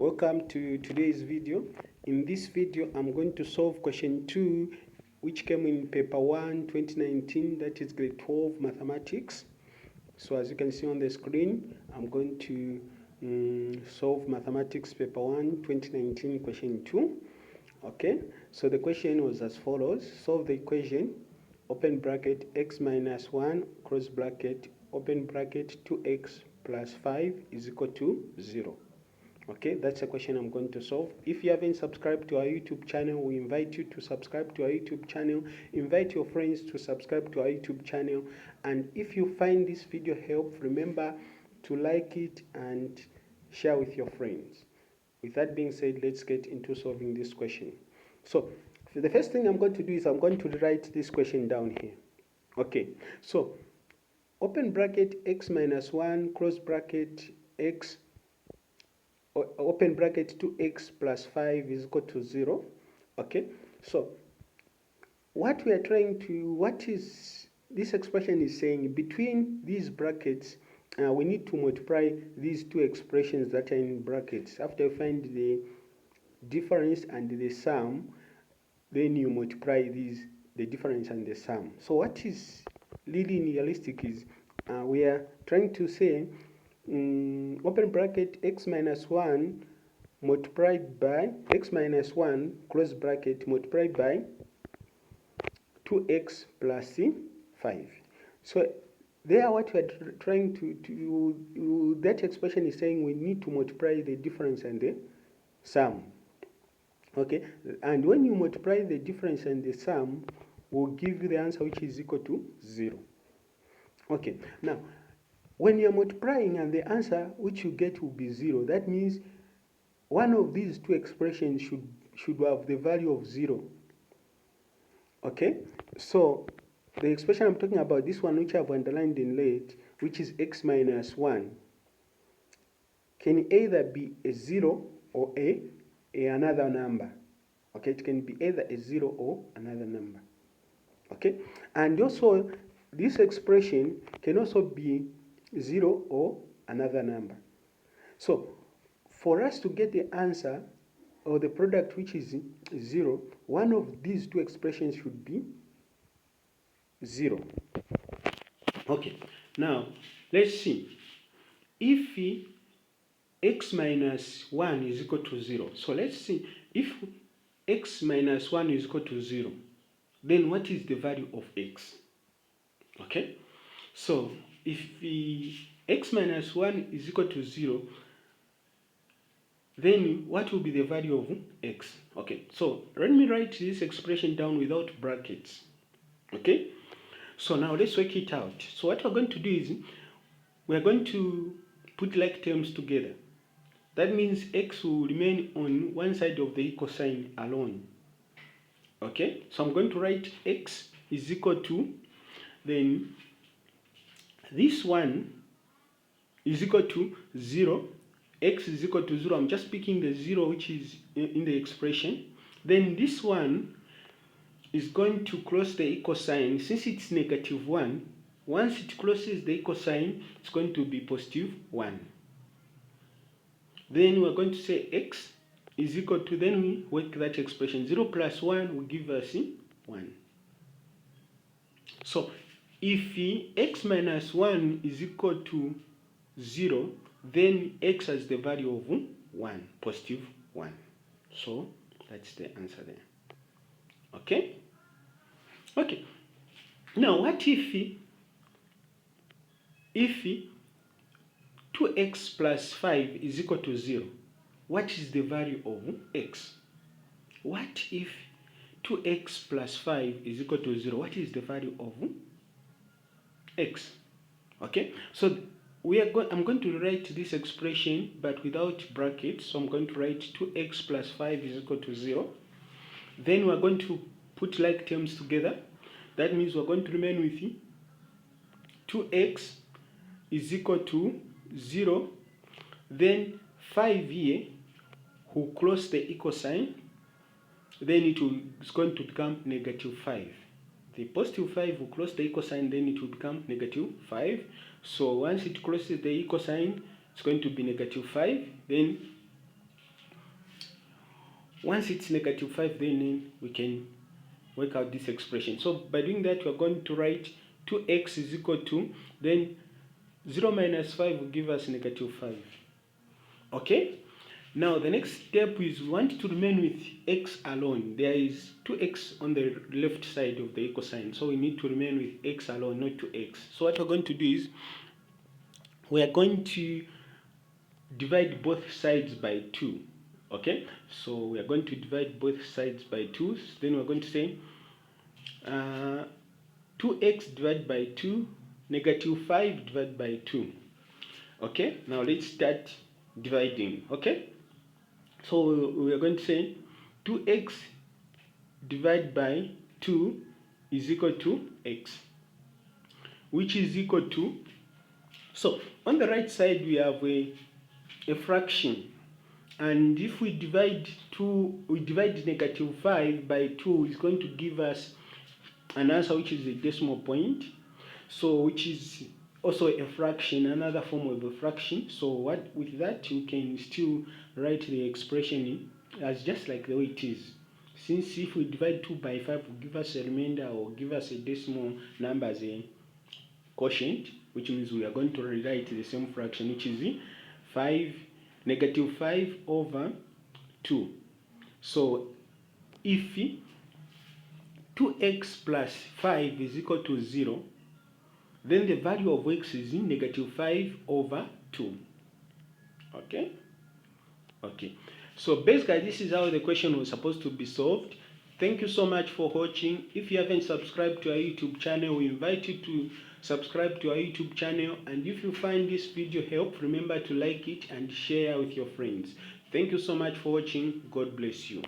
Welcome to today's video. In this video, I'm going to solve question 2, which came in paper 1, 2019, that is grade 12 mathematics. So as you can see on the screen, I'm going to solve mathematics paper 1, 2019, question 2. Okay, so the question was as follows. Solve the equation, open bracket, x minus 1, close bracket, open bracket, 2x plus 5 is equal to 0. Okay, that's a question I'm going to solve. If you haven't subscribed to our YouTube channel, we invite you to subscribe to our YouTube channel. Invite your friends to subscribe to our YouTube channel. And if you find this video helpful, remember to like it and share with your friends. With that being said, let's get into solving this question. So the first thing I'm going to do is I'm going to write this question down here. Okay, so open bracket x minus 1, close bracket, x open bracket 2x plus 5 is equal to 0. Okay, so what is this expression is saying, between these brackets we need to multiply these two expressions that are in brackets. After you find the difference and the sum, then you multiply the difference and the sum. So what is really realistic is we are trying to say open bracket x minus 1 multiplied by x minus 1 close bracket multiplied by 2x plus 5. So there what we are trying to that expression is saying we need to multiply the difference and the sum. Okay, and when you multiply the difference and the sum, will give you the answer which is equal to 0. Okay, now when you're multiplying and the answer which you get will be 0, that means one of these two expressions should have the value of 0. Okay, so the expression I'm talking about, this one which I've underlined in red, which is x minus 1, can either be a 0 or another number. Okay, it can be either a 0 or another number. Okay, and also this expression can also be 0 or another number. So for us to get the answer or the product which is 0, one of these two expressions should be 0. Okay, now let's see. If x minus 1 is equal to 0, so let's see, if x minus 1 is equal to 0, then what is the value of x? Okay, so if x minus 1 is equal to 0, then what will be the value of x? Okay, so let me write this expression down without brackets. Okay, so now let's work it out. So what we're going to do is we're going to put like terms together. That means x will remain on one side of the equal sign alone. Okay, so I'm going to write x is equal to, then this one is equal to 0, x is equal to 0, I'm just picking the 0 which is in the expression. Then this one is going to cross the equal sign. Since it's negative 1, once it crosses the equal sign, it's going to be positive 1. Then we're going to say x is equal to, then we work that expression. 0 plus 1 will give us 1. So if x minus 1 is equal to 0, then x has the value of 1, positive 1. So that's the answer there. Okay? Okay. Now what if 2x plus 5 is equal to 0? What is the value of x? What if 2x plus 5 is equal to 0? What is the value of x? Okay, so I'm going to write this expression but without brackets. So I'm going to write 2x plus 5 is equal to 0. Then we're going to put like terms together. That means we're going to remain with 2x is equal to 0. Then 5 here will cross the equal sign. Then it's going to become negative 5. The positive 5 will cross the equal sign, then it will become negative 5. So once it crosses the equal sign, it's going to be negative 5. Then once it's negative 5, then we can work out this expression. So by doing that, we're going to write 2x is equal to, then 0 minus 5 will give us negative 5. Okay? Now the next step is we want to remain with x alone. There is 2x on the left side of the equal sign, so we need to remain with x alone, not 2x. So what we're going to do is we are going to divide both sides by 2. Okay, so we are going to divide both sides by 2. Then we're going to say 2x divided by 2, negative 5 divided by 2. Okay, now let's start dividing. Okay, so we are going to say 2x divided by 2 is equal to x, which is equal to, so on the right side we have a fraction, and if we divide negative 5 by 2, it's going to give us an answer which is a decimal point, so which is also a fraction, another form of a fraction. So what with that we can still write the expression as just like the way it is, since if we divide 2 by 5 will give us a remainder or give us a decimal number as a quotient, which means we are going to rewrite the same fraction, which is negative 5 over 2. So if 2x plus 5 is equal to 0, then the value of x is in negative 5 over 2. Okay? Okay. So basically this is how the question was supposed to be solved. Thank you so much for watching. If you haven't subscribed to our YouTube channel, we invite you to subscribe to our YouTube channel. And if you find this video helpful, remember to like it and share with your friends. Thank you so much for watching. God bless you.